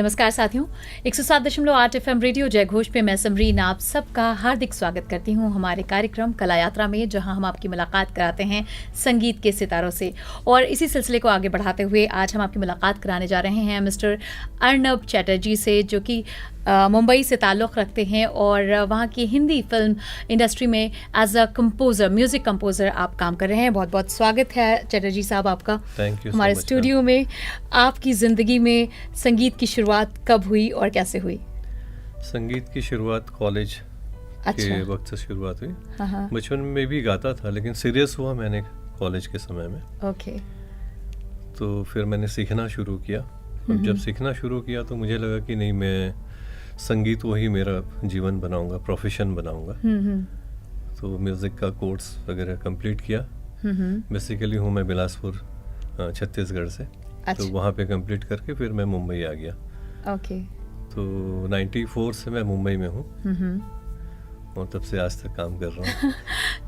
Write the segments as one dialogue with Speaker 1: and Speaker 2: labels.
Speaker 1: नमस्कार साथियों, 107.8 FM radio जयघोष पे मैं समरीन आप सबका हार्दिक स्वागत करती हूँ हमारे कार्यक्रम कला यात्रा में, जहाँ हम आपकी मुलाकात कराते हैं संगीत के सितारों से। और इसी सिलसिले को आगे बढ़ाते हुए आज हम आपकी मुलाकात कराने जा रहे हैं मिस्टर अर्नब चैटर्जी से, जो कि मुंबई से ताल्लुक़ रखते हैं और वहाँ की हिंदी फिल्म इंडस्ट्री में as a composer, music composer आप काम कर रहे हैं। बहुत बहुत स्वागत है चैटर्जी साहब आपका हमारे स्टूडियो में। आपकी ज़िंदगी में संगीत की शुरुआत कब हुई और कैसे हुई?
Speaker 2: संगीत की शुरुआत कॉलेज के वक्त से शुरुआत हुई। बचपन में भी गाता था, लेकिन सीरियस हुआ मैंने कॉलेज के समय में।
Speaker 1: ओके।
Speaker 2: तो फिर मैंने सीखना शुरू किया। अब जब सीखना शुरू किया तो मुझे लगा कि नहीं, मैं संगीत वही मेरा जीवन बनाऊंगा, प्रोफेशन बनाऊंगा। तो म्यूज़िक का कोर्स वगैरह कंप्लीट किया। बेसिकली हूँ मैं बिलासपुर छत्तीसगढ़ से। तो वहाँ पे कंप्लीट करके फिर मैं मुंबई आ गया।
Speaker 1: ओके।
Speaker 2: तो 94 से मैं मुंबई में हूँ और तब से आज तक काम कर रहा हूँ।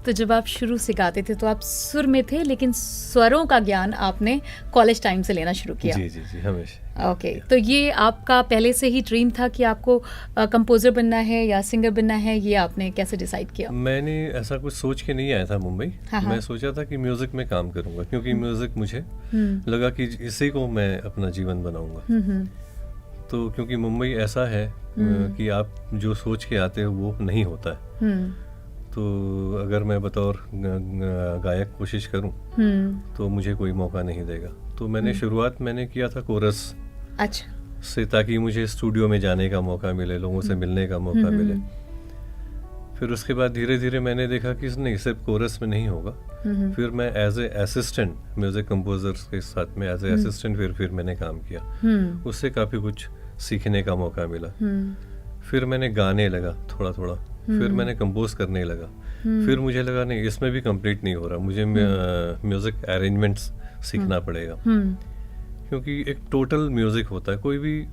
Speaker 1: तो जब आप शुरू से गाते थे तो आप सुर में थे, लेकिन स्वरों का ज्ञान आपने कॉलेज टाइम से लेना शुरू किया?
Speaker 2: जी जी जी, हमेशा।
Speaker 1: ओके। तो ये आपका पहले से ही ड्रीम था कि आपको कंपोज़र बनना है या सिंगर बनना है, ये आपने कैसे डिसाइड किया?
Speaker 2: मैंने ऐसा कुछ सोच के नहीं आया था मुंबई। मैं सोचा था कि म्यूज़िक में काम करूँगा, क्योंकि म्यूज़िक मुझे लगा कि इसी को मैं अपना जीवन बनाऊँगा। तो क्योंकि मुंबई ऐसा है कि आप जो सोच के आते हो वो नहीं होता है। तो अगर मैं बतौर गायक कोशिश करूं तो मुझे कोई मौका नहीं देगा। तो मैंने शुरुआत किया था कोरस से, ताकि मुझे स्टूडियो में जाने का मौका मिले, लोगों से मिलने का मौका मिले। फिर उसके बाद धीरे धीरे मैंने देखा कि नहीं, सिर्फ कोरस में नहीं होगा। फिर मैं as a assistant music composers के साथ में एज ए असिस्टेंट फिर मैंने काम किया। उससे काफ़ी कुछ सीखने का मौका मिला। फिर मैंने गाने लगा थोड़ा थोड़ा, फिर मैंने कंपोज करने लगा। फिर मुझे लगा नहीं, इसमें भी कंप्लीट नहीं हो रहा, मुझे म्यूजिक अरेंजमेंट्स सीखना पड़ेगा। क्योंकि एक टोटल म्यूजिक होता है, कोई भी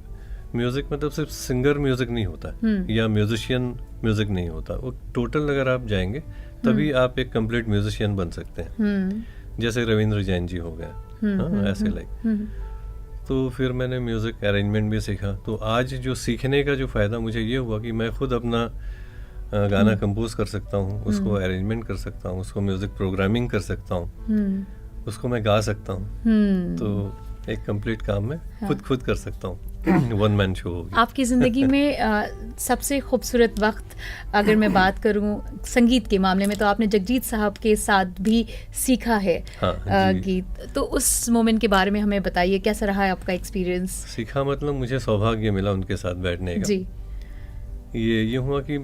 Speaker 2: म्यूजिक मतलब सिर्फ सिंगर म्यूजिक नहीं होता है या म्यूजिशियन म्यूजिक नहीं होता। वो टोटल अगर आप जाएंगे तभी आप एक कंप्लीट म्यूजिशियन बन सकते हैं। जैसे रविंद्र जैन जी हो गए, ऐसे लाइक। तो फिर मैंने म्यूज़िक अरेंजमेंट भी सीखा। तो आज जो सीखने का जो फ़ायदा मुझे ये हुआ कि मैं खुद अपना गाना कंपोज कर सकता हूँ, उसको अरेंजमेंट कर सकता हूँ, उसको म्यूज़िक प्रोग्रामिंग कर सकता हूँ, उसको मैं गा सकता हूँ। तो एक कंप्लीट काम मैं खुद कर सकता हूँ। वन मैन शो होगी।
Speaker 1: आपकी ज़िंदगी में सबसे खूबसूरत वक्त अगर मैं बात करूँ संगीत के मामले में, तो आपने जगजीत साहब के साथ भी सीखा है गीत। तो उस मोमेंट के बारे में हमें बताइए, कैसा रहा है आपका एक्सपीरियंस?
Speaker 2: सीखा मतलब मुझे सौभाग्य मिला उनके साथ बैठने का।
Speaker 1: जी। ये
Speaker 2: हुआ कि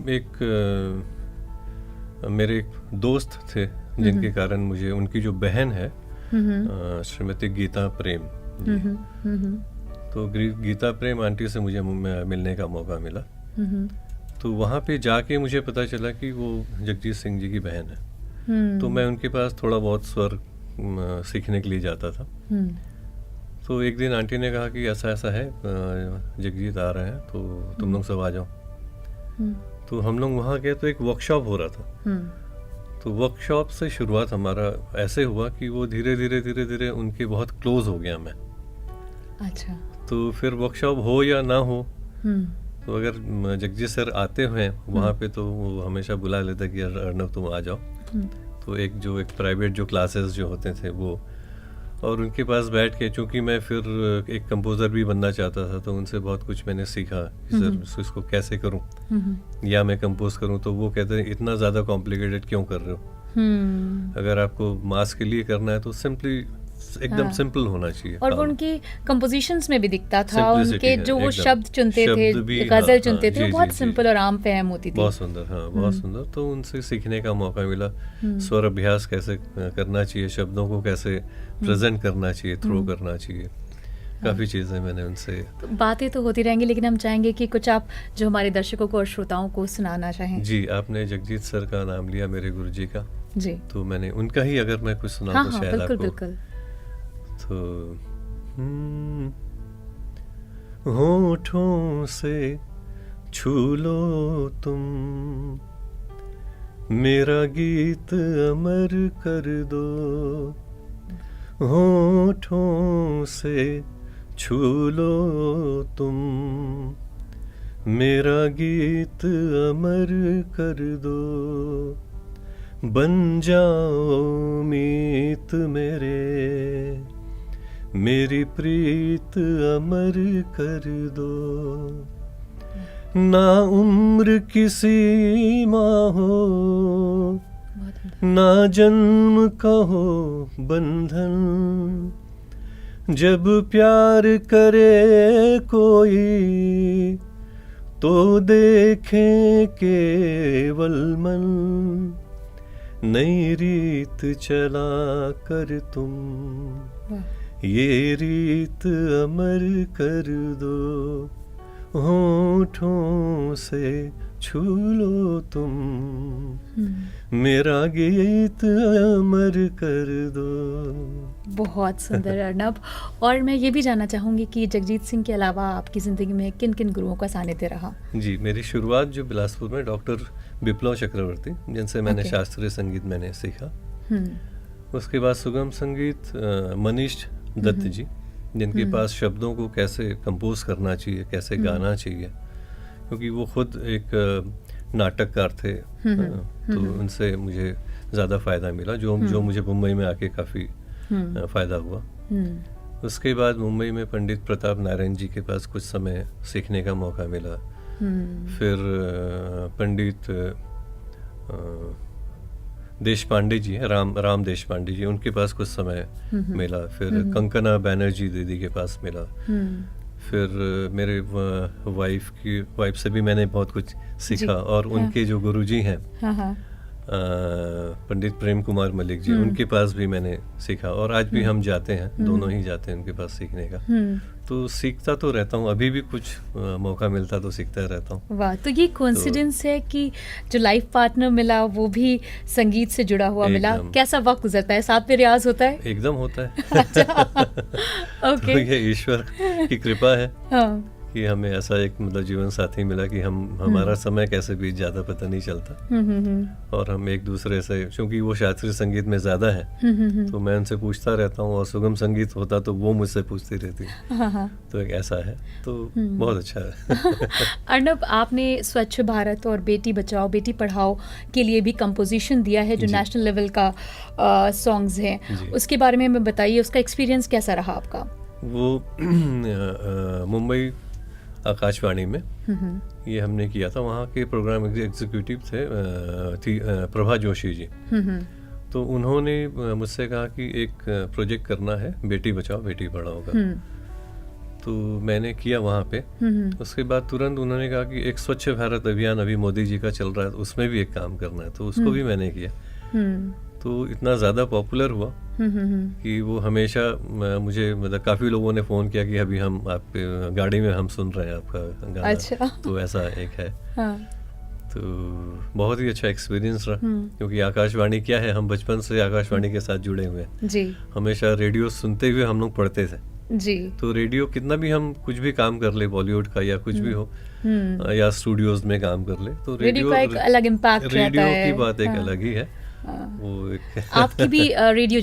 Speaker 2: मेरे एक दोस्त थे जिनके कारण मुझे, उनकी जो बहन है श्रीमती गीता प्रेम जी, तो गीता प्रेम आंटी से मुझे मिलने का मौका मिला। तो वहाँ पे जाके मुझे पता चला कि वो जगजीत सिंह जी की बहन है। तो मैं उनके पास थोड़ा बहुत स्वर सीखने के लिए जाता था। तो एक दिन आंटी ने कहा कि ऐसा ऐसा है, जगजीत आ रहे हैं, तो तुम लोग सब आ जाओ। तो हम लोग वहाँ गए तो एक वर्कशॉप हो रहा था। तो वर्कशॉप से शुरुआत हमारा ऐसे हुआ कि वो धीरे धीरे उनके बहुत क्लोज हो गया मैं।
Speaker 1: अच्छा।
Speaker 2: तो फिर वर्कशॉप हो या ना हो, तो अगर जगजीत सर आते हुए वहाँ पे तो वो हमेशा बुला लेता कि अर्नब तुम आ जाओ। तो एक प्राइवेट जो क्लासेस जो होते थे वो, और उनके पास बैठ के, चूँकि मैं फिर एक कंपोज़र भी बनना चाहता था, तो उनसे बहुत कुछ मैंने सीखा कि सर इसको कैसे करूं या मैं कंपोज करूं। तो वो कहते हैं इतना ज़्यादा कॉम्प्लिकेटेड क्यों कर रहे हो, अगर आपको मास के लिए करना है तो सिंपली एकदम सिंपल होना चाहिए।
Speaker 1: और वो उनकी कंपोजिशंस में भी दिखता था, उनके जो वो शब्द चुनते थे, गजल चुनते थे, वो बहुत सिंपल और आम फहम होती थी।
Speaker 2: बहुत सुंदर, बहुत सुंदर। तो उनसे सीखने का मौका मिला, स्वर अभ्यास कैसे करना चाहिए, शब्दों को कैसे प्रेजेंट करना चाहिए, थ्रो करना चाहिए, काफ़ी चीज़ें मैंने उनसे।
Speaker 1: तो बातें तो होती रहेंगी, लेकिन हम चाहेंगे कि कुछ आप जो हमारे दर्शकों को और श्रोताओं को सुनाना चाहें।
Speaker 2: जी, आपने जगजीत सर का नाम लिया, मेरे गुरु जी का।
Speaker 1: जी।
Speaker 2: तो मैंने उनका ही अगर मैं कुछ सुनाऊं तो शायद आपको।
Speaker 1: बिल्कुल।
Speaker 2: तो होठों से छू लो तुम, मेरा गीत अमर कर दो। होठों से छू लो तुम, मेरा गीत अमर कर दो, बन जाओ मीत मेरे, मेरी प्रीत अमर कर दो। ना उम्र की सीमा हो, ना जन्म का हो बंधन, जब प्यार करे कोई तो देखें केवल मन, नई रीत चला कर तुम, ये रीत अमर कर दो, होठों से छू लो तुम, मेरा गीत अमर कर दो।
Speaker 1: बहुत सुंदर अर्नब। और मैं ये भी जानना चाहूँगी कि जगजीत सिंह के अलावा आपकी ज़िंदगी में किन किन गुरुओं का सानिध्य रहा?
Speaker 2: जी, मेरी शुरुआत जो बिलासपुर में डॉक्टर विप्लव चक्रवर्ती, जिनसे मैंने शास्त्रीय संगीत मैंने सीखा। उसके बाद सुगम संगीत मनीष दत्त जी, जिनके पास शब्दों को कैसे कंपोज करना चाहिए, कैसे गाना चाहिए, क्योंकि वो खुद एक नाटककार थे, तो उनसे मुझे ज़्यादा फ़ायदा मिला, जो मुझे मुंबई में आके काफ़ी फ़ायदा हुआ। उसके बाद मुंबई में पंडित प्रताप नारायण जी के पास कुछ समय सीखने का मौका मिला। फिर पंडित देश पांडे जी हैं, राम देश पांडे जी, उनके पास कुछ समय मिला। फिर कंकना बैनर्जी दीदी के पास मिला। फिर मेरे वाइफ से भी मैंने बहुत कुछ सीखा। और उनके जो गुरुजी हैं पंडित प्रेम कुमार मलिक जी, उनके पास भी मैंने सीखा। और आज भी हम जाते हैं, दोनों ही जाते हैं उनके पास सीखने का। तो सीखता तो रहता हूँ, अभी भी कुछ मौका मिलता तो सीखता रहता हूँ।
Speaker 1: वाह, तो ये कोइंसिडेंस है कि जो लाइफ पार्टनर मिला वो भी संगीत से जुड़ा हुआ मिला। कैसा वक्त गुजरता है, साथ में रियाज होता है?
Speaker 2: एकदम होता है।
Speaker 1: ओके।
Speaker 2: तो ये ईश्वर की कृपा है कि हमें ऐसा एक मतलब जीवन साथी मिला कि हमारा समय कैसे बीत ज़्यादा पता नहीं चलता। और हम एक दूसरे से, क्योंकि वो शास्त्रीय संगीत में ज़्यादा है, तो मैं उनसे पूछता रहता हूँ, और सुगम संगीत होता तो वो मुझसे पूछती रहती है। तो एक ऐसा है, तो बहुत अच्छा है।
Speaker 1: अर्नब, आपने स्वच्छ भारत और बेटी बचाओ बेटी पढ़ाओ के लिए भी कंपोजिशन दिया है, जो नेशनल लेवल का सॉन्ग्स हैं, उसके बारे में बताइए, उसका एक्सपीरियंस कैसा रहा आपका?
Speaker 2: वो मुंबई आकाशवाणी में ये हमने किया था। वहाँ के प्रोग्राम एग्जीक्यूटिव थे प्रभा जोशी जी। तो उन्होंने मुझसे कहा कि एक प्रोजेक्ट करना है बेटी बचाओ बेटी पढ़ाओ का। तो मैंने किया वहाँ पे। उसके बाद तुरंत उन्होंने कहा कि एक स्वच्छ भारत अभियान अभी मोदी जी का चल रहा है, तो उसमें भी एक काम करना है, तो उसको भी मैंने किया। तो इतना ज़्यादा पॉपुलर हुआ कि वो हमेशा मुझे मतलब काफ़ी लोगों ने फ़ोन किया कि अभी हम आपके गाड़ी में हम सुन रहे हैं आपका गाना।
Speaker 1: अच्छा।
Speaker 2: तो ऐसा एक है। तो बहुत ही अच्छा एक्सपीरियंस रहा, क्योंकि आकाशवाणी क्या है, हम बचपन से आकाशवाणी के साथ जुड़े हुए हैं
Speaker 1: जी।
Speaker 2: हमेशा रेडियो सुनते हुए हम लोग पढ़ते थे
Speaker 1: जी।
Speaker 2: तो रेडियो कितना भी हम कुछ भी काम कर ले, बॉलीवुड का या कुछ भी हो, या स्टूडियोज में काम कर ले, तो
Speaker 1: रेडियो का एक अलग इम्पैक्ट रहता है।
Speaker 2: रेडियो की बात एक अलग ही है। वो एक
Speaker 1: आपकी भी रेडियो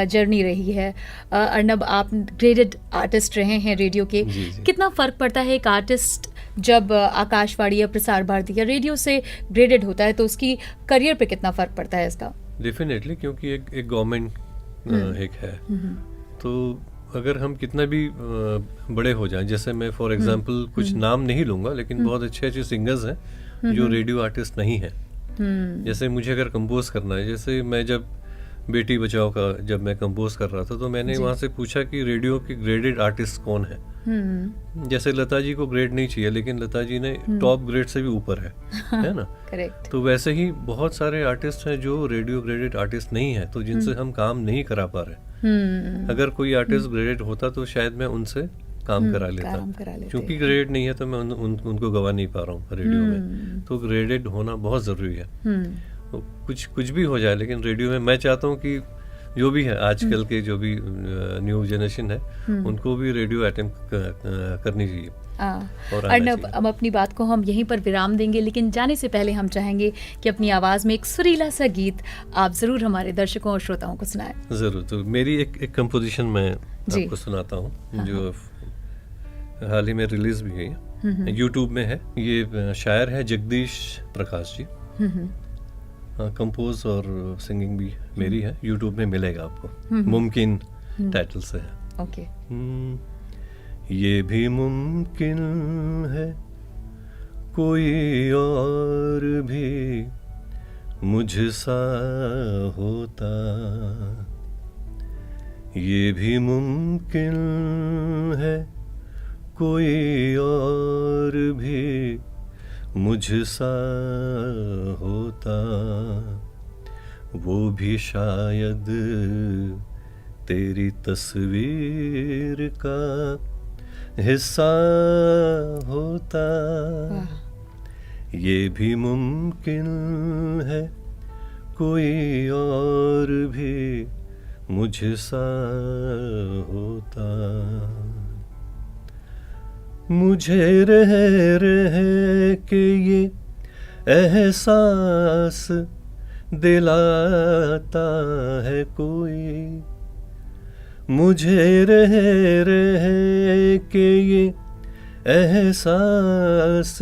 Speaker 1: जर्नी रही है अर्नब, आप ग्रेडेड आर्टिस्ट रहे हैं रेडियो के।
Speaker 2: जी।
Speaker 1: कितना फ़र्क पड़ता है एक आर्टिस्ट जब आकाशवाणी या प्रसार भारती या रेडियो से ग्रेडेड होता है, तो उसकी करियर पे कितना फ़र्क पड़ता है इसका?
Speaker 2: डेफिनेटली, क्योंकि एक गवर्नमेंट एक है, तो अगर हम कितना भी बड़े हो जाएं, जैसे मैं फॉर एग्जांपल कुछ नाम नहीं लूँगा, लेकिन बहुत अच्छे अच्छे सिंगर्स हैं जो रेडियो आर्टिस्ट नहीं हैं। जैसे मुझे अगर कंपोज करना है, जैसे मैं जब बेटी बचाओ का जब मैं कंपोज कर रहा था, तो मैंने वहाँ से पूछा कि रेडियो के ग्रेडेड आर्टिस्ट कौन है। जैसे लता जी को ग्रेड नहीं चाहिए, लेकिन लता जी ने टॉप ग्रेड से भी ऊपर है ना।
Speaker 1: करेक्ट।
Speaker 2: तो वैसे ही बहुत सारे आर्टिस्ट हैं जो रेडियो ग्रेडेड आर्टिस्ट नहीं है, तो जिनसे हम काम नहीं करा पा रहे। अगर कोई आर्टिस्ट ग्रेडेड होता तो शायद मैं उनसे काम करा लेता। क्योंकि ग्रेडेड नहीं है तो मैं उनको गवा नहीं पा रहा हूँ रेडियो में। तो ग्रेडेड होना बहुत ज़रूरी है। तो कुछ भी हो जाए, लेकिन रेडियो में मैं चाहता हूँ कि जो भी है आजकल के जो भी न्यू जनरेशन है, उनको भी रेडियो अटेम्प्ट करनी चाहिए।
Speaker 1: अर्नब, अब अपनी बात को हम यहीं पर विराम देंगे, लेकिन जाने से पहले हम चाहेंगे कि अपनी आवाज़ में एक सुरीला सा गीत आप ज़रूर हमारे दर्शकों और श्रोताओं को सुनाएं।
Speaker 2: ज़रूर। तो मेरी एक कंपोजिशन मैं आपको सुनाता हूँ, जो हाल ही में रिलीज भी हुई है, यूट्यूब में है। ये शायर है जगदीश प्रकाश जी, कंपोज और सिंगिंग भी मेरी है। यूट्यूब में मिलेगा आपको, मुमकिन टाइटल से है।
Speaker 1: ओके।
Speaker 2: ये भी मुमकिन है कोई और भी मुझसा होता, ये भी मुमकिन है कोई और भी मुझसा होता, वो भी शायद तेरी तस्वीर का हिस्सा होता, ये भी मुमकिन है कोई और भी मुझसा होता, मुझे रह के ये एहसास दिलाता है कोई, मुझे रह के ये एहसास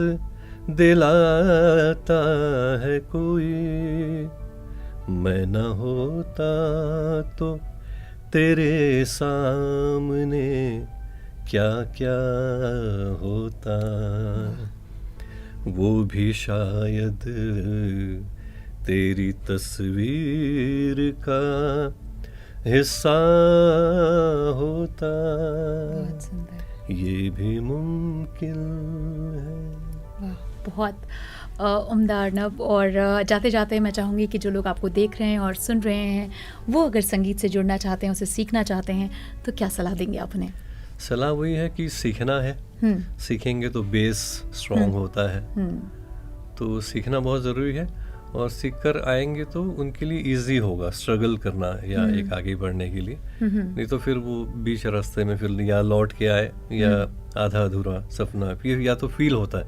Speaker 2: दिलाता है कोई, मैं न होता तो तेरे सामने क्या क्या होता, वो भी शायद तेरी तस्वीर का हिस्सा होता,
Speaker 1: बहुत सुंदर।
Speaker 2: ये भी मुमकिन है।
Speaker 1: वाह, बहुत उम्दा अर्नब। और जाते जाते मैं चाहूँगी कि जो लोग आपको देख रहे हैं और सुन रहे हैं, वो अगर संगीत से जुड़ना चाहते हैं, उसे सीखना चाहते हैं, तो क्या सलाह देंगे आप उन्हें?
Speaker 2: सलाह वही है कि सीखना है, सीखेंगे तो बेस स्ट्रॉन्ग होता है, तो सीखना बहुत ज़रूरी है। और सीख कर आएंगे तो उनके लिए इजी होगा स्ट्रगल करना या एक आगे बढ़ने के लिए, नहीं तो फिर वो बीच रास्ते में फिर या लौट के आए या आधा अधूरा सपना फिर या तो फील होता है।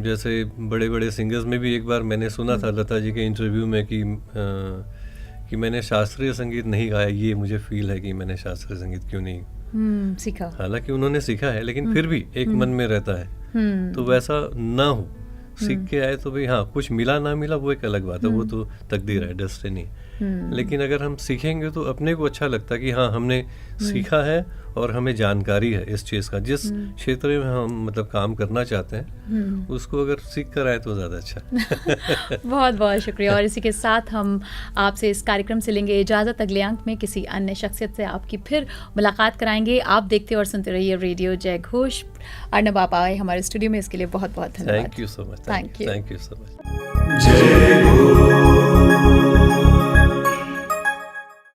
Speaker 2: जैसे बड़े बड़े सिंगर्स में भी एक बार मैंने सुना था लता जी के इंटरव्यू में कि मैंने शास्त्रीय संगीत नहीं गाया, ये मुझे फील है कि मैंने शास्त्रीय संगीत क्यों नहीं
Speaker 1: सीखा।
Speaker 2: हालांकि उन्होंने सीखा है, लेकिन फिर भी एक मन में रहता है, तो वैसा ना हो। सीख के आए तो भाई हाँ, कुछ मिला ना मिला वो एक अलग बात है, वो तो तकदीर है, डेस्टिनी। लेकिन अगर हम सीखेंगे तो अपने को अच्छा लगता है कि हाँ हमने सीखा है और हमें जानकारी है इस चीज़ का, जिस क्षेत्र में हम मतलब काम करना चाहते हैं उसको अगर सीख कर आए तो ज़्यादा अच्छा।
Speaker 1: बहुत बहुत शुक्रिया। और इसी के साथ हम आपसे इस कार्यक्रम से लेंगे इजाज़त। अगले अंक में किसी अन्य शख्सियत से आपकी फिर मुलाकात कराएंगे। आप देखते और सुनते रहिए रेडियो जय घोष। अर्नब आप आए हमारे स्टूडियो में, इसके लिए बहुत बहुत धन्यवाद।
Speaker 2: Thank you so much.
Speaker 1: Thank you
Speaker 2: so much.